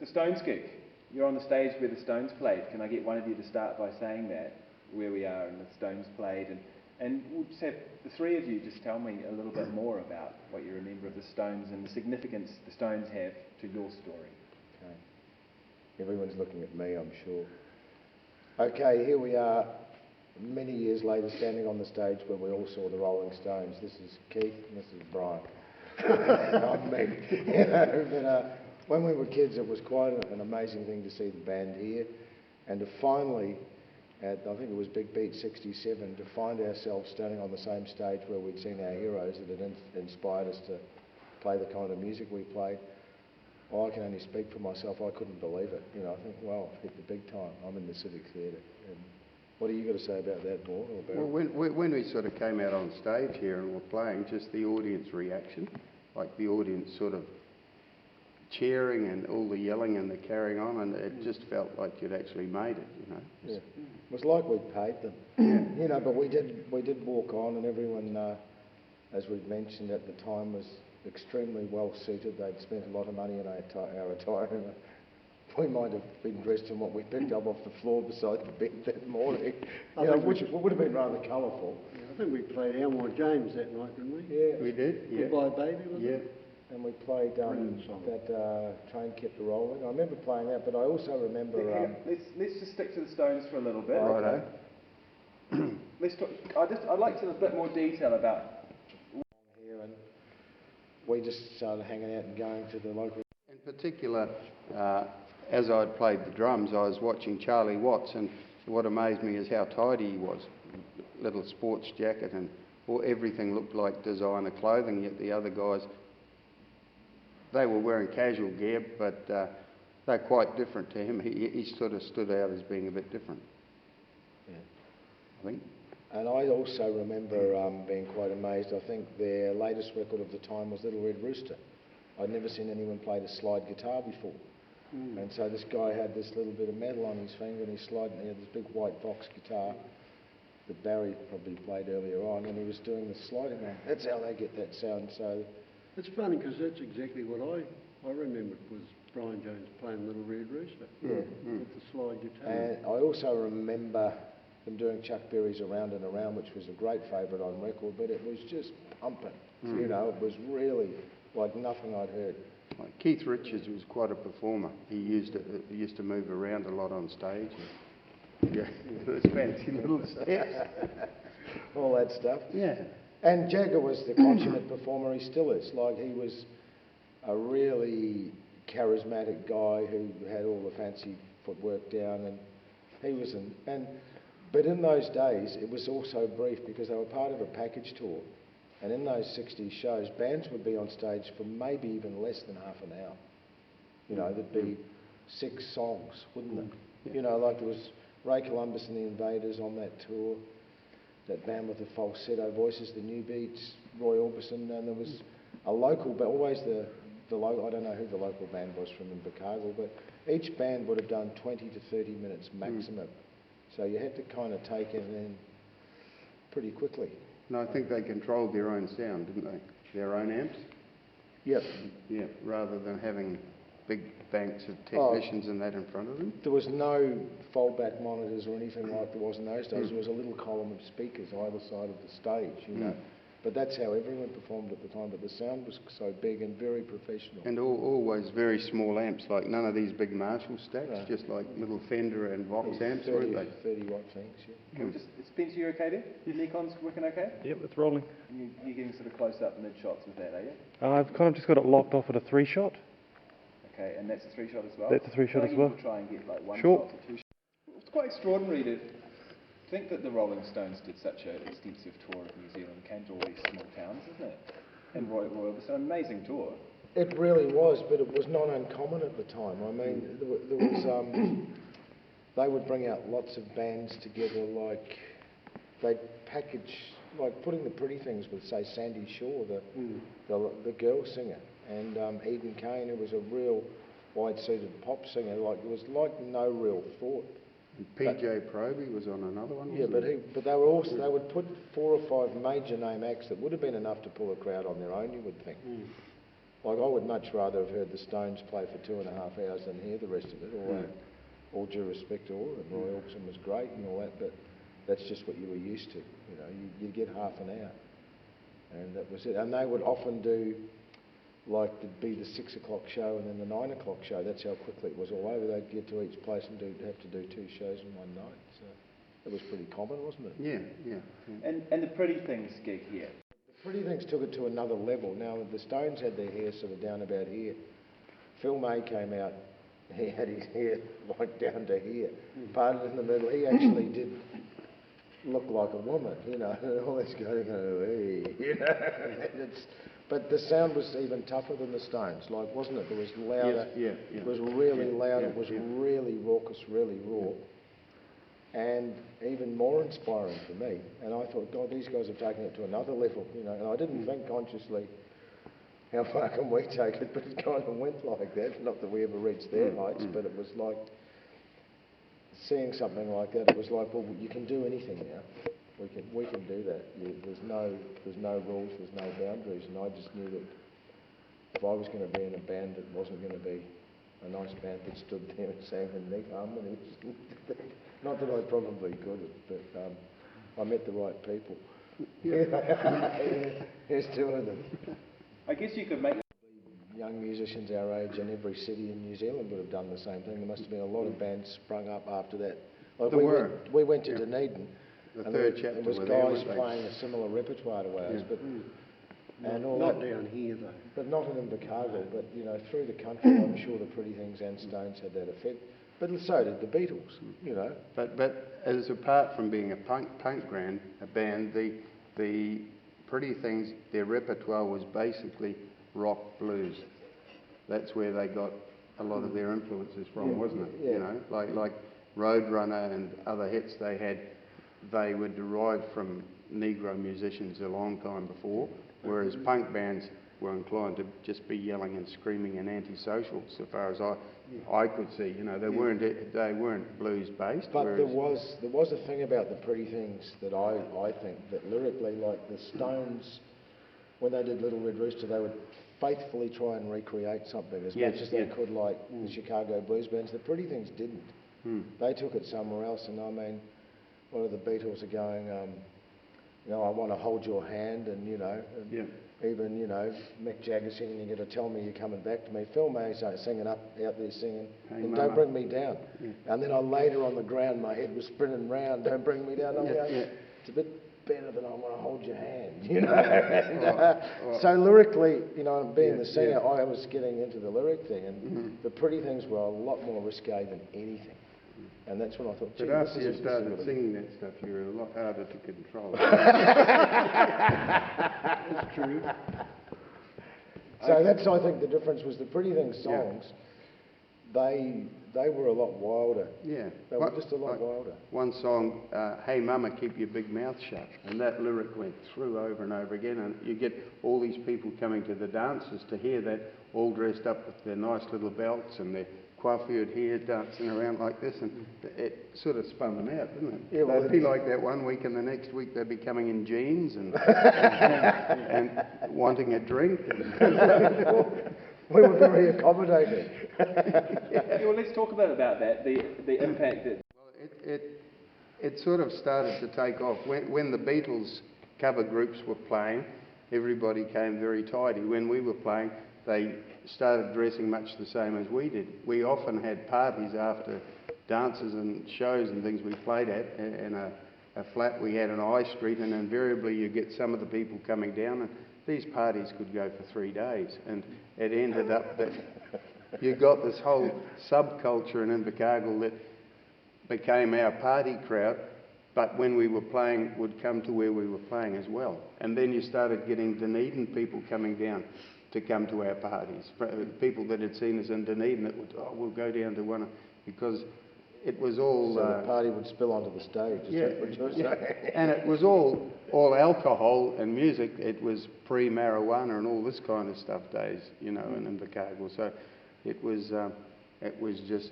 the Stones gig. You're on the stage where the Stones played. Can I get one of you to start by saying that, where we are and the Stones played, and we'll just have the three of you just tell me a little bit more about what you remember of the Stones and the significance the Stones have to your story. Okay. Everyone's looking at me, I'm sure. Okay, here we are, many years later, standing on the stage where we all saw the Rolling Stones. This is Keith and this is Brian. I'm me. You know, but when we were kids, it was quite an amazing thing to see the band here, and to finally, I think it was Big Beat 67, to find ourselves standing on the same stage where we'd seen our heroes that had inspired us to play the kind of music we played. Well, I can only speak for myself. I couldn't believe it. You know, I think, wow, I've hit the big time. I'm in the Civic Theatre. And what do you got to say about that, Vaughan? Well, when we sort of came out on stage here and were playing, just the audience reaction, like the audience sort of cheering and all the yelling and the carrying on, and it just felt like you'd actually made it, you know. Yeah. It was like we'd paid them. Yeah. You know, but we did walk on, and everyone, as we've mentioned at the time, was extremely well suited. They'd spent a lot of money on our attire, and we might have been dressed in what we picked up off the floor beside the bed that morning, which would have been rather colourful. Yeah, I think we played Elmore James that night, didn't we? Yeah. We did, yeah. Goodbye Baby, wasn't it? And we played that Train Kept a Rolling. I remember playing that, but I also remember... let's just stick to the Stones for a little bit. Okay. Let's talk, I'd like to know a bit more detail about... Here, and we just started hanging out and going to the local... In particular, as I'd played the drums, I was watching Charlie Watts, and what amazed me is how tidy he was. Little sports jacket, and everything looked like designer clothing, yet the other guys, they were wearing casual gear, but they're quite different to him. He sort of stood out as being a bit different. Yeah. I think. And I also remember being quite amazed. I think their latest record of the time was Little Red Rooster. I'd never seen anyone play the slide guitar before. And so this guy had this little bit of metal on his finger, and he had this big white Vox guitar that Barry probably played earlier on, and he was doing the sliding on. That's how they get that sound. So it's funny because that's exactly what I remembered was Brian Jones playing Little Red Rooster with the slide guitar. And I also remember them doing Chuck Berry's Around and Around, which was a great favourite on record, but it was just pumping. You know, it was really like nothing I'd heard. Like Keith Richards was quite a performer. He used to move around a lot on stage. Yeah, those fancy little steps. All that stuff. Yeah. And Jagger was the consummate performer. He still is. Like, he was a really charismatic guy who had all the fancy footwork down, and he was but in those days it was also brief because they were part of a package tour, and in those 60 shows bands would be on stage for maybe even less than half an hour. You know, there'd be 6 songs, wouldn't there? Yeah. You know, like there was Ray Columbus and the Invaders on that tour, that band with the falsetto voices, the New Beats, Roy Orbison, and there was a local, but always the local, I don't know who the local band was from Invercargill, but each band would have done 20 to 30 minutes maximum. So you had to kind of take it in pretty quickly. No, I think they controlled their own sound, didn't they? Their own amps? Yep. Yeah, rather than having big banks of technicians and that in front of them. There was no fold-back monitors or anything like there was in those days. There was a little column of speakers either side of the stage, you know. But that's how everyone performed at the time. But the sound was so big and very professional. And always very small amps, like none of these big Marshall stacks, just like little Fender and Vox amps, weren't they? 30-watt things, yeah. Can we just, Spencer, you okay there? Your Nikon's working okay? Yep, it's rolling. You're getting sort of close-up mid-shots with that, are you? I've kind of just got it locked off at a 3-shot. Okay, and that's a 3-shot as well? That's a 3-shot as well. We'll try and get like 1 Sure. shot to 2 shots. It's quite extraordinary to think that the Rolling Stones did such an extensive tour of New Zealand, came to all these small towns, isn't it? And Roy was an amazing tour. It really was, but it was not uncommon at the time. I mean, there was they would bring out lots of bands together, like they'd package, like putting the Pretty Things with, say, Sandy Shaw, the girl singer, and Eden Kane, who was a real wide-suited pop singer. Like, there was like no real thought. And PJ Proby was on another one. Yeah, but they were also, they would put 4 or 5 major name acts that would have been enough to pull a crowd on their own, you would think. Like, I would much rather have heard the Stones play for 2.5 hours than hear the rest of it. All due respect to all, and Roy Orbison was great and all that, but that's just what you were used to. You know, you'd get half an hour, and that was it. And they would often do, like, it'd be the 6 o'clock show and then the 9 o'clock show. That's how quickly it was all over. They'd get to each place and have to do 2 shows in one night. So it was pretty common, wasn't it? Yeah. And the Pretty Things gig here. The Pretty Things took it to another level. Now, the Stones had their hair sort of down about here. Phil May came out, he had his hair like down to here, parted in the middle. He actually did look like a woman, you know, and all this going, hey, you know. But the sound was even tougher than the Stones, like, wasn't it? It was louder. Yeah. It was really loud. It was really raucous, really raw. And even more inspiring for me. And I thought, God, these guys have taken it to another level, you know. And I didn't think consciously, how far can we take it? But it kind of went like that. Not that we ever reached their heights, but it was like seeing something like that. It was like, well, you can do anything now. We can do that. There's no rules. There's no boundaries. And I just knew that if I was going to be in a band, it wasn't going to be a nice band that stood there and sang in neat harmonies. Not that I probably could have, but I met the right people. There's 2 of them. I guess you could make... Young musicians our age in every city in New Zealand would have done the same thing. There must have been a lot of bands sprung up after that. Like, we went to Dunedin, The and third there chapter was were there, guys weren't they? playing a similar repertoire to ours, but and all Not that, down here though. but not in Invercargill. But you know, through the country, I'm sure the Pretty Things and Stones had that effect. But so did the Beatles, you know. But as apart from being a punk band, the Pretty Things, their repertoire was basically rock blues. That's where they got a lot of their influences from, wasn't it? Yeah. You know, like Roadrunner and other hits they had, they were derived from Negro musicians a long time before, whereas punk bands were inclined to just be yelling and screaming and antisocial, so far as I could see. You know, they weren't blues based. But there was a thing about the Pretty Things that I think that lyrically, like the Stones, when they did Little Red Rooster, they would faithfully try and recreate something as much as they could, like the Chicago blues bands. The Pretty Things didn't. They took it somewhere else, and I mean, one of the Beatles are going, you know, I want to hold your hand, and you know, even, you know, Mick Jagger singing, you're going to tell me you're coming back to me. Phil May's singing out there singing, Hey, and Mama. Don't Bring Me Down. And then I laid her on the ground, my head was spinning round, Don't Bring Me Down. I'm going, it's a bit better than I want to hold your hand, you know. And, so lyrically, you know, being the singer, I was getting into the lyric thing, and the Pretty Things were a lot more risque than anything. And that's when I thought, gee, But after this you is started really singing that stuff, you were a lot harder to control. That's true. So that's, I think, the difference was the Pretty Things songs, they were a lot wilder. Yeah. They were just a lot wilder. One song, Hey Mama, Keep Your Big Mouth Shut, and that lyric went through over and over again, and you get all these people coming to the dances to hear that, all dressed up with their nice little belts and their coiffured hair, dancing around like this, and it sort of spun them out, didn't it? Yeah, well, they'd be like that one week, and the next week they'd be coming in jeans and wanting a drink. We were very accommodating. Well, let's talk about that, the impact that... Well, it sort of started to take off. When the Beatles cover groups were playing, everybody came very tidy. When we were playing, they started dressing much the same as we did. We often had parties after dances and shows and things we played at in a flat we had on High Street, and invariably you get some of the people coming down, and these parties could go for 3 days, and it ended up that you got this whole subculture in Invercargill that became our party crowd, but when we were playing would come to where we were playing as well. And then you started getting Dunedin people coming down to come to our parties. People that had seen us in Dunedin that would, we'll go down to one, because it was all... So the party would spill onto the stage, is that what you're saying? And it was all alcohol and music. It was pre-marijuana and all this kind of stuff days, you know, in Invercargill. So it was just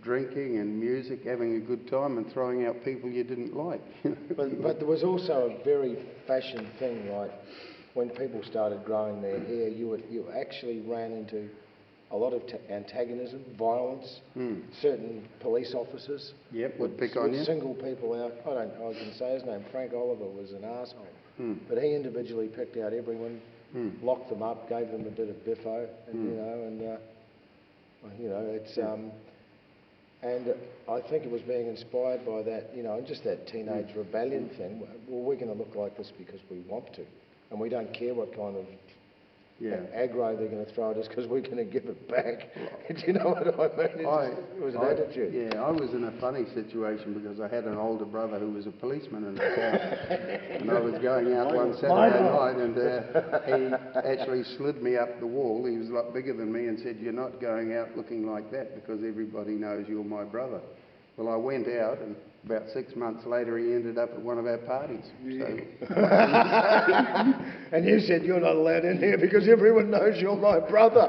drinking and music, having a good time and throwing out people you didn't like. But there was also a very fashion thing, like when people started growing their hair, you actually ran into a lot of antagonism, violence. Certain police officers would pick on you. single people out. I can say his name. Frank Oliver was an arsehole, but he individually picked out everyone, locked them up, gave them a bit of biffo, and it's and I think it was being inspired by that, just that teenage rebellion thing. Well, we're going to look like this because we want to, and we don't care what kind of aggro they're going to throw at us because we're going to give it back. Do you know what I mean? It was an attitude. Yeah, I was in a funny situation because I had an older brother who was a policeman in the town, and I was going out one Saturday night, and he actually slid me up the wall. He was a lot bigger than me and said, "You're not going out looking like that because everybody knows you're my brother." Well, I went out, and about 6 months later, he ended up at one of our parties. So, and you said, "You're not allowed in here because everyone knows you're my brother."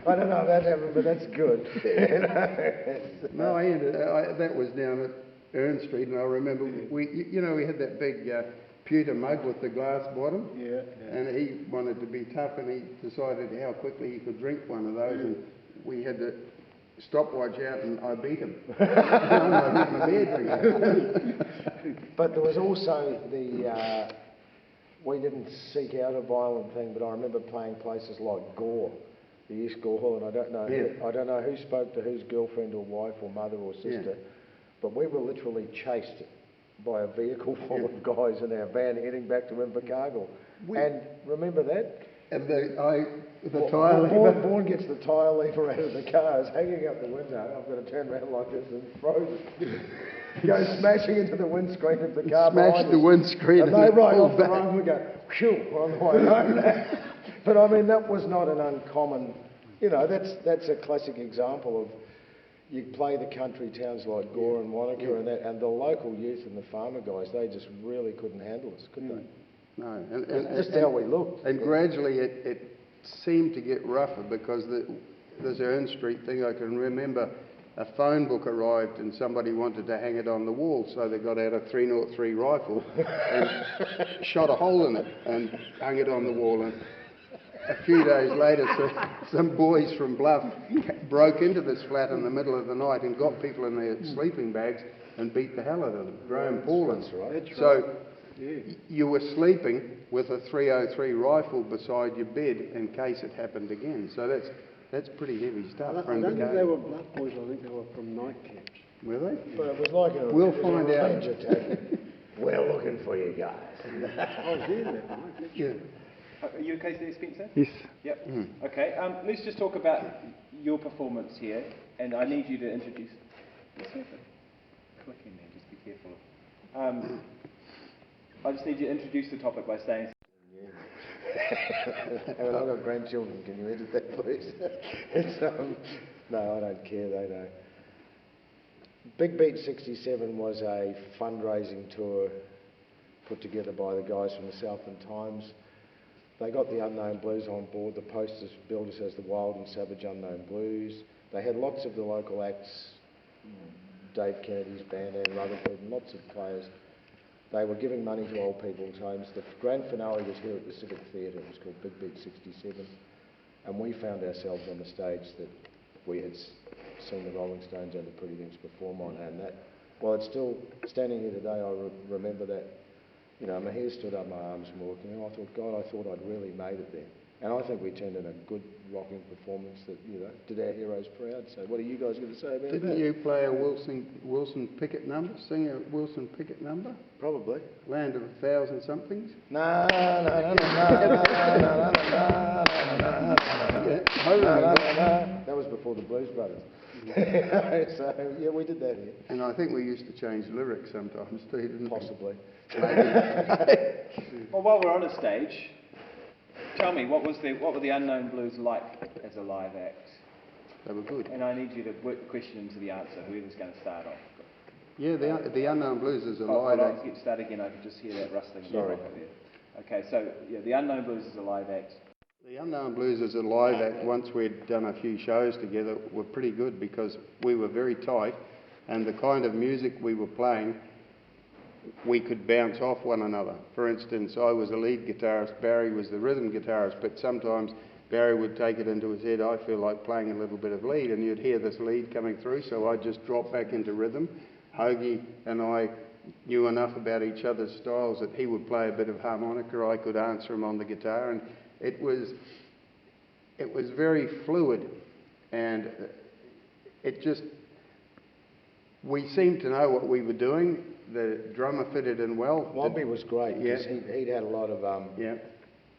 I don't know if that happened, but that's good. No, that was down at Ern Street, and I remember we had that big pewter mug with the glass bottom, and he wanted to be tough, and he decided how quickly he could drink one of those, and we had to stopwatch out, and I beat him. I beat my beer drinker. But there was also we didn't seek out a violent thing, but I remember playing places like Gore, the East Gore Hall, and I don't know who spoke to whose girlfriend or wife or mother or sister, but we were literally chased by a vehicle full of guys in our van heading back to Invercargill. And remember that? And the tyre lever. Vaughan gets the tyre lever out of the car, is hanging up the window. I've got to turn around like this and throws it. Goes smashing into the windscreen of the car. Smashed the windscreen. And they ride off the road and we go, phew, we're on the way home. But I mean, that was not an uncommon, that's a classic example of, you play the country towns like Gore and Wanaka and the local youth and the farmer guys, they just really couldn't handle us, could they? No, just how we looked. And gradually it seemed to get rougher because this Ern Street thing, I can remember a phone book arrived and somebody wanted to hang it on the wall, so they got out a 303 rifle and shot a hole in it and hung it on the wall. And a few days later, some boys from Bluff broke into this flat in the middle of the night and got people in their sleeping bags and beat the hell out of them. Graham Paul. That's right. So you were sleeping with a 303 rifle beside your bed in case it happened again. So that's pretty heavy stuff. I don't think they were Bluff boys, I think they were from nightcaps. Were they? But it was like We'll find out. We're looking for you guys. I was there that night. Yeah. Are you okay there, Spencer? Yes. Yep. Okay, let's just talk about your performance here, and I need you to introduce... Let's have a click in there, just be careful. I just need you to introduce the topic by saying... I've got grandchildren, can you edit that please? No, I don't care, they know. Big Beat 67 was a fundraising tour put together by the guys from the Southland Times. They got the Unknown Blues on board. The posters billed us as the Wild and Savage Unknown Blues. They had lots of the local acts, Dave Kennedy's band, Anne Rutherford, and lots of players. They were giving money to old people's homes. The grand finale was here at the Civic Theatre. It was called Big Beat 67. And we found ourselves on the stage that we had seen the Rolling Stones and the Pretty Things perform on. And that, while it's still standing here today, I remember that. My hair stood up, my arms were working, and I thought, God, I thought I'd really made it there. And I think we turned in a good rocking performance that, did our heroes proud. So what are you guys going to say about that? Didn't you play a Wilson Pickett number? Sing a Wilson Pickett number? Probably. Land of 1,000 somethings? No. That was before the Blues Brothers. So, yeah, we did that here. And I think we used to change lyrics sometimes too, didn't we? Possibly. Well, while we're on a stage, tell me, what were the Unknown Blues like as a live act? They were good. And I need you to work the question into the answer, whoever's going to start off. Yeah, the Unknown Blues is a live I'll act. get started again, I can just hear that rustling. Sorry. There. Okay, so, the Unknown Blues is a live act. The Unknown Blues as a live act, once we'd done a few shows together, were pretty good because we were very tight and the kind of music we were playing we could bounce off one another. For instance, I was the lead guitarist, Barry was the rhythm guitarist, but sometimes Barry would take it into his head, I feel like playing a little bit of lead, and you'd hear this lead coming through, so I'd just drop back into rhythm. Hoagie and I knew enough about each other's styles that he would play a bit of harmonica, I could answer him on the guitar, and it was very fluid, and it just, we seemed to know what we were doing. The drummer fitted in well. Wobbly was great because Yeah. he'd had a lot of Yeah.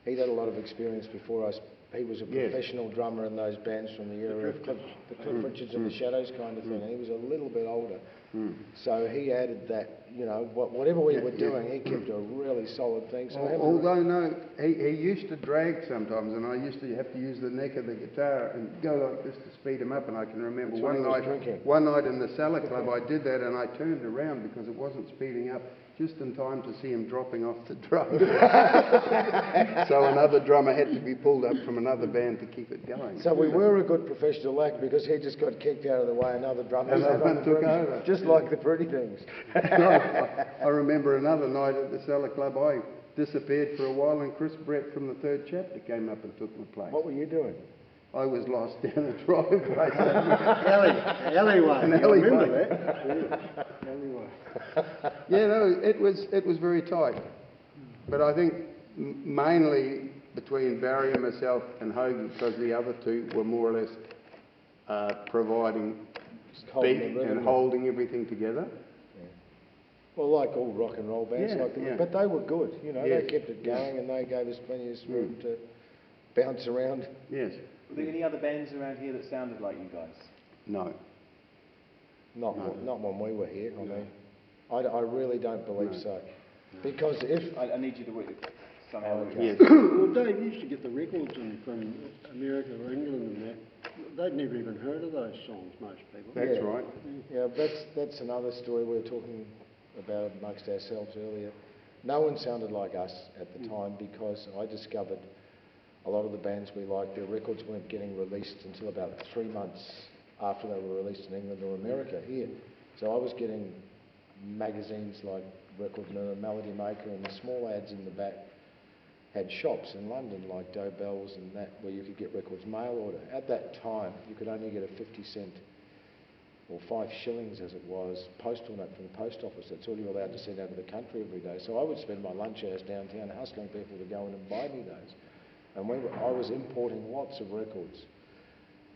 he'd had a lot of experience before us. He was a Yes. professional drummer in those bands from the era of Cliff Richards and the Shadows kind of thing, and he was a little bit older. So he added that, you know, whatever we were doing, he kept a really solid thing. So Although, no, he used to drag sometimes, and I used to have to use the neck of the guitar and go like this to speed him up, and I can remember That's when he was drinking. one night in the Cellar Club I did that, and I turned around because it wasn't speeding up, just in time to see him dropping off the drum. So another drummer had to be pulled up from another band to keep it going. So we were a good professional act because he just got kicked out of the way, another drummer Another sat on one the took bridge, over. just like the Pretty Things. I remember another night at the Cellar Club, I disappeared for a while, and Chris Brett from the Third Chapter came up and took my place. What were you doing? I was lost down a driveway. Alleyway. An I remember alleyway. that. Yeah, alleyway. Yeah, no, it was very tight. But I think mainly between Barry and myself and Hoagie, because the other two were more or less providing Just holding beat the rhythm. and holding everything together. Well, like all rock and roll bands, Yeah. but they were good. You know, Yes. they kept it going, and they gave us plenty of room to bounce around. Yes. Were there any other bands around here that sounded like you guys? No. Not when we were here. I mean, I really don't believe so. Because if I need you to work somehow. Okay. Yes. Well, Dave used to get the records in from America or England and that. They'd never even heard of those songs, most people. That's Yeah. right. Yeah, that's another story we were talking about amongst ourselves earlier. No one sounded like us at the time because I discovered a lot of the bands we liked, their records weren't getting released until about 3 months after they were released in England or America here. So I was getting magazines like Record Mirror, Melody Maker, and the small ads in the back had shops in London like Doe Bells and that where you could get records mail order. At that time, you could only get a 50-cent or 5 shillings as it was, postal note from the post office. That's all you're allowed to send out of the country every day. So I would spend my lunch hours downtown hustling people to go in and buy me those. And I was importing lots of records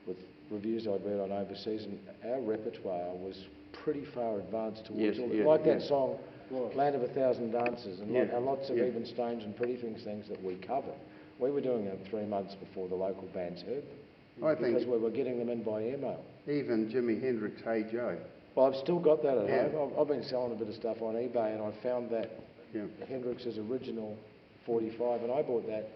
with reviews I'd read on overseas, and our repertoire was pretty far advanced towards Yes, all yeah, like that yeah. song, Land of a Thousand Dances, and Yeah, lots of yeah. Even Stones and Pretty Things that we covered. We were doing them 3 months before the local bands heard them. I Because think we were getting them in by email. even Jimi Hendrix, Hey Joe. Well, I've still got that at Yeah. home. I've been selling a bit of stuff on eBay, and I found that Yeah. Hendrix's original 45, and I bought that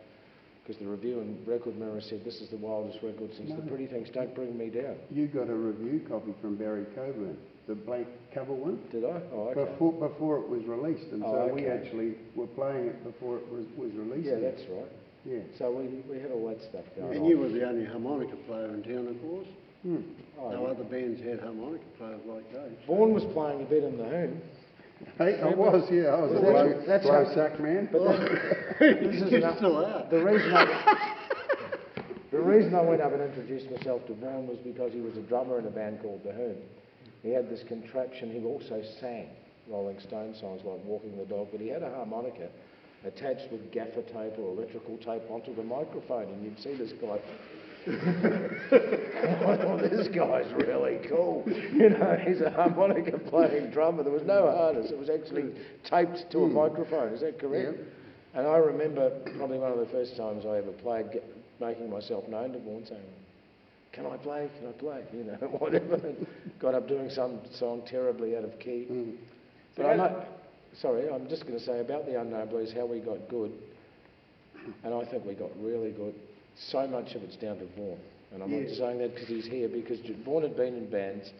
because the review in Record Mirror said this is the wildest record since the Pretty Things. Don't bring me down. You got a review copy from Barry Coburn, the blank cover one, Did I? Oh, okay. before it was released, and Oh, so we okay. actually were playing it before it was released. Yeah, that's right. Yeah. So we had all that stuff going And on. you were the only harmonica player in town, of course. Oh, No yeah. other bands had harmonica players like those. Vaughan was playing a bit in the Hoon. Hey, I was a That's blow how- sack man. But this is You enough. still are. The reason I went up and introduced myself to Vaughan was because he was a drummer in a band called The Hoon. He had this contraption. He also sang Rolling Stone songs like Walking the Dog, but he had a harmonica attached with gaffer tape or electrical tape onto the microphone, and you'd see this guy. I thought, this guy's really cool. You know, he's a harmonica playing drummer. There was no harness. It was actually taped to a microphone. Is that correct? Yeah. And I remember probably one of the first times I ever played, making myself known to Vaughan, saying, can I play? Can I play? You know, whatever. And got up doing some song terribly out of key. But I'm just going to say about the Unknown Blues, how we got good, and I think we got really good. So much of it's down to Vaughan. And I'm not saying that because he's here, because Vaughan had been in bands.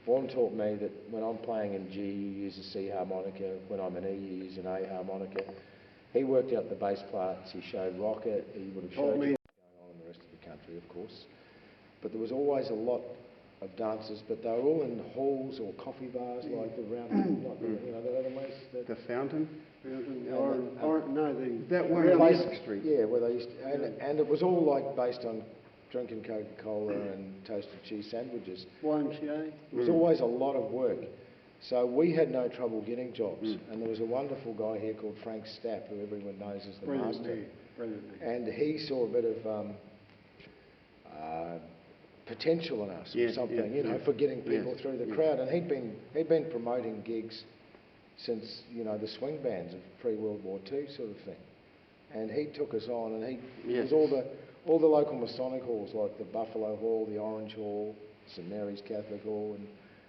Vaughan taught me that when I'm playing in G, you use a C harmonica. When I'm in E, you use an A harmonica. He worked out the bass parts. He showed Rocket. He would have showed you what's going on in the rest of the country, of course. But there was always a lot of dancers, but they were all in halls or coffee bars like the round, like the, you know, the other place. The Fountain? That one on East Street. Yeah, where they used to, and it was all like based on drinking Coca-Cola and toasted cheese sandwiches. YMCA? It was always a lot of work. So we had no trouble getting jobs. And there was a wonderful guy here called Frank Stapp, who everyone knows as the master. Brilliant. And he saw a bit of potential in us or something, you know, for getting people through the crowd. And he'd been promoting gigs since, you know, the swing bands of pre-World War II sort of thing. And he took us on, and it was all the local Masonic halls, like the Buffalo Hall, the Orange Hall, St Mary's Catholic Hall, and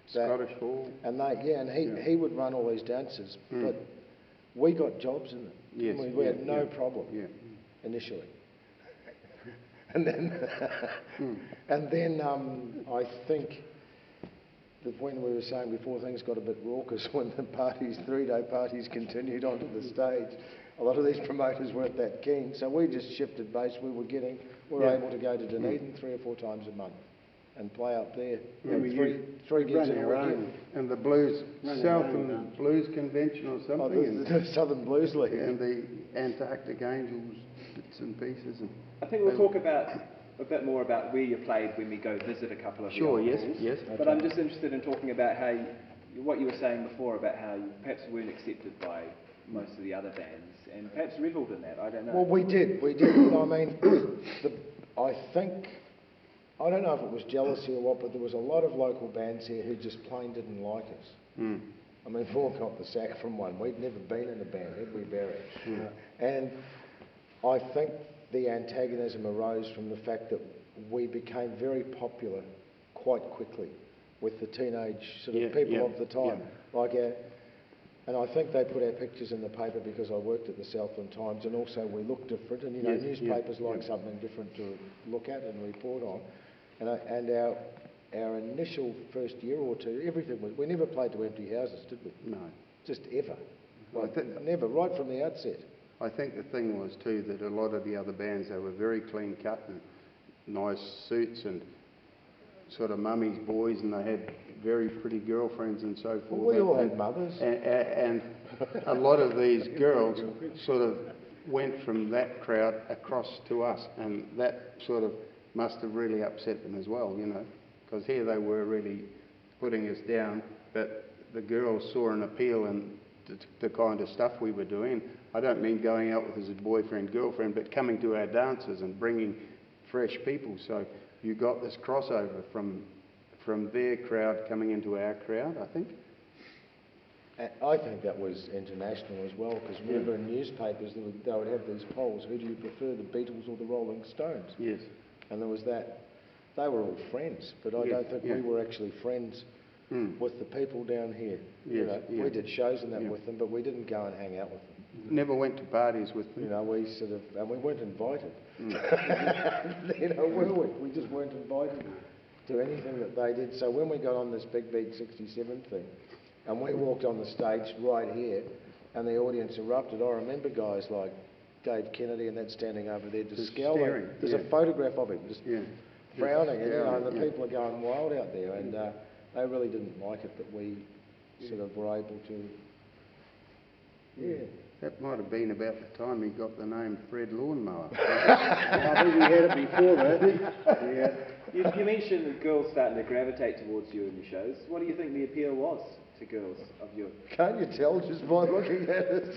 Scottish Hall. And he would run all these dances, but we got jobs in it. Yes, We had no problem initially. And then, I think that when we were saying before things got a bit raucous, when the parties, 3-day parties continued onto the stage, a lot of these promoters weren't that keen, so we just shifted base. We were able to go to Dunedin 3 or 4 times a month and play up there. Three gigs in a weekend. And the Blues, Southern Blues Convention or something. The Southern Blues League. And the Antarctic Angels, bits and pieces. And I think we'll talk a bit more about where you played when we go visit a couple of the old halls. Yes. But I'm just interested in talking about what you were saying before about how you perhaps weren't accepted by most of the other bands, and perhaps revelled in that. I don't know. Well, we did. I mean, I don't know if it was jealousy or what, but there was a lot of local bands here who just plain didn't like us. I mean, Vaughan got the sack from one. We'd never been in a band, had we, Barry? And I think the antagonism arose from the fact that we became very popular quite quickly with the teenage sort of people of the time. And I think they put our pictures in the paper because I worked at the Southland Times, and also we looked different, and newspapers like something different to look at and report on. And our initial first year or two, everything was, we never played to empty houses, did we? No. Just ever. Never, right from the outset. I think the thing was too that a lot of the other bands, they were very clean cut and nice suits and sort of mummy's boys, and they had very pretty girlfriends and so forth. Well, we all had mothers. And a lot of these girls sort of went from that crowd across to us, and that sort of must have really upset them as well, you know, because here they were really putting us down, but the girls saw an appeal in the kind of stuff we were doing. I don't mean going out with as a boyfriend, girlfriend, but coming to our dances and bringing fresh people. So you got this crossover from their crowd coming into our crowd, I think. I think that was international as well, because remember in newspapers they would have these polls, who do you prefer, the Beatles or the Rolling Stones? Yes. And there was that. They were all friends, but I don't think we were actually friends with the people down here. We did shows and that with them, but we didn't go and hang out with them. Never went to parties with them. You know, and we weren't invited. We just weren't invited to anything that they did. So when we got on this Big Beat 67 thing, and we walked on the stage right here, and the audience erupted, I remember guys like Dave Kennedy and that standing over there just scowling. There's a photograph of him just frowning, and the people are going wild out there, and they really didn't like it that we sort of were able to. That might have been about the time he got the name Fred Lawnmower. I think we had it before that. You mentioned that girls starting to gravitate towards you in your shows. What do you think the appeal was to girls of your... Can't you tell just by looking at it?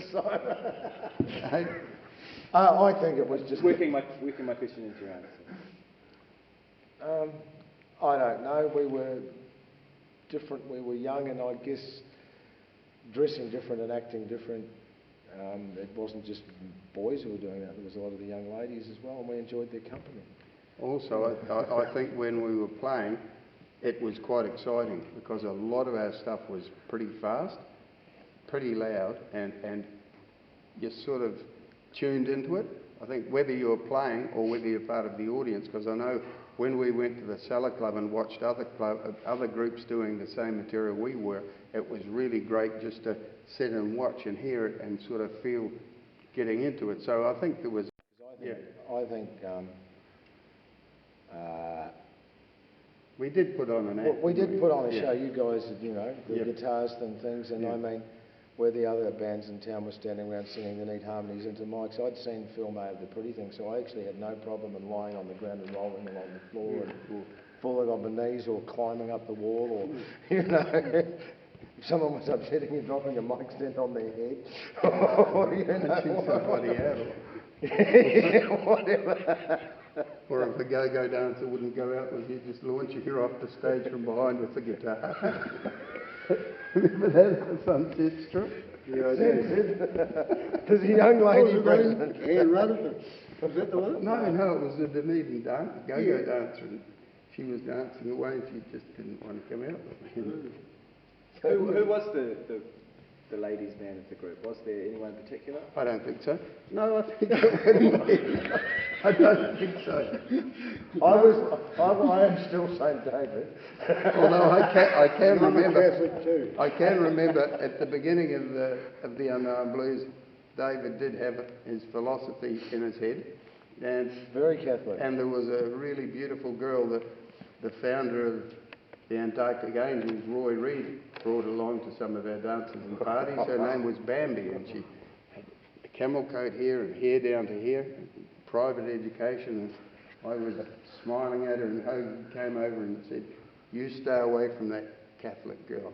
I think it was just... Working my question into your answer. I don't know. We were different. We were young, and I guess dressing different and acting different. It wasn't just boys who were doing that. There was a lot of the young ladies as well, and we enjoyed their company. Also, I think when we were playing, it was quite exciting because a lot of our stuff was pretty fast, pretty loud, and you sort of tuned into it. I think whether you were playing or whether you're part of the audience, because I know when we went to the Cellar Club and watched other groups doing the same material we were, it was really great just to sit and watch and hear it and sort of feel getting into it. So I think there was... We did put on an Well, act. we did put on a Yeah. show, you guys, you know, the Yeah. guitars and things, and Yeah. I mean, where the other bands in town were standing around singing the neat harmonies into mics, I'd seen Phil May of The Pretty Thing, so I actually had no problem in lying on the ground and rolling along the floor and falling on my knees or climbing up the wall or, you know, if someone was upsetting you, dropping a mic stand on their head, or, you know, Punching somebody out. whatever. Or if a go-go dancer wouldn't go out with you, just launching her off the stage from behind with the guitar. Remember that at the Sunset Strip? Yeah, I do. There's a young lady Oh, present. Anne Rutherford. Was that the one? No, it was a Dunedin go-go dancer, and she was dancing away and she just didn't want to come out with me. Who was the ladies' man of the group? Was there anyone in particular? I don't think so. No, I think it wouldn't be. I don't think so. I am still St. David. Although I can I'm a remember. Catholic too. I can remember at the beginning of the Unknown Blues, David did have his philosophy in his head, and Very Catholic. there was a really beautiful girl that the founder of the Antarctic Angels, Roy Reid, brought along to some of our dances and parties. Her name was Bambi, and she had a camel coat here and hair down to here, private education, and I was smiling at her, and Hogan came over and said, "You stay away from that Catholic girl."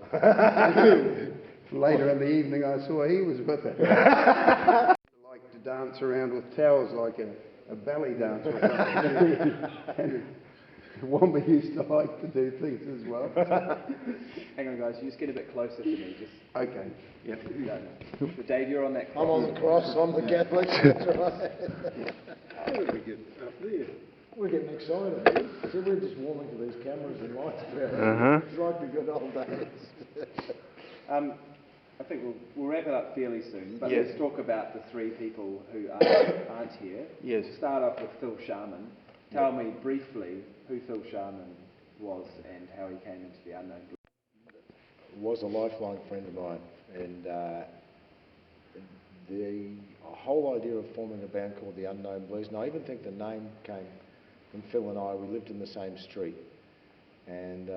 Later in the evening I saw he was with her. Like to dance around with towels like a belly dance or something. And Wamba used to like to do things as well. Hang on, guys. You just get a bit closer to me. Just Okay, yeah. so Dave, you're on that. I'm on the cross, I'm the Catholic. That's right. How did we get up there? We're getting excited. See, we're just warming to these cameras and lights. It's like the good old days. I think we'll wrap it up fairly soon, but Yes. let's talk about the three people who aren't here. Yes. Start off with Phil Sharman. Tell me briefly who Phil Sharman was and how he came into the Unknown Blues. Was a lifelong friend of mine, and the whole idea of forming a band called the Unknown Blues, and I even think the name came from Phil and I. We lived in the same street, and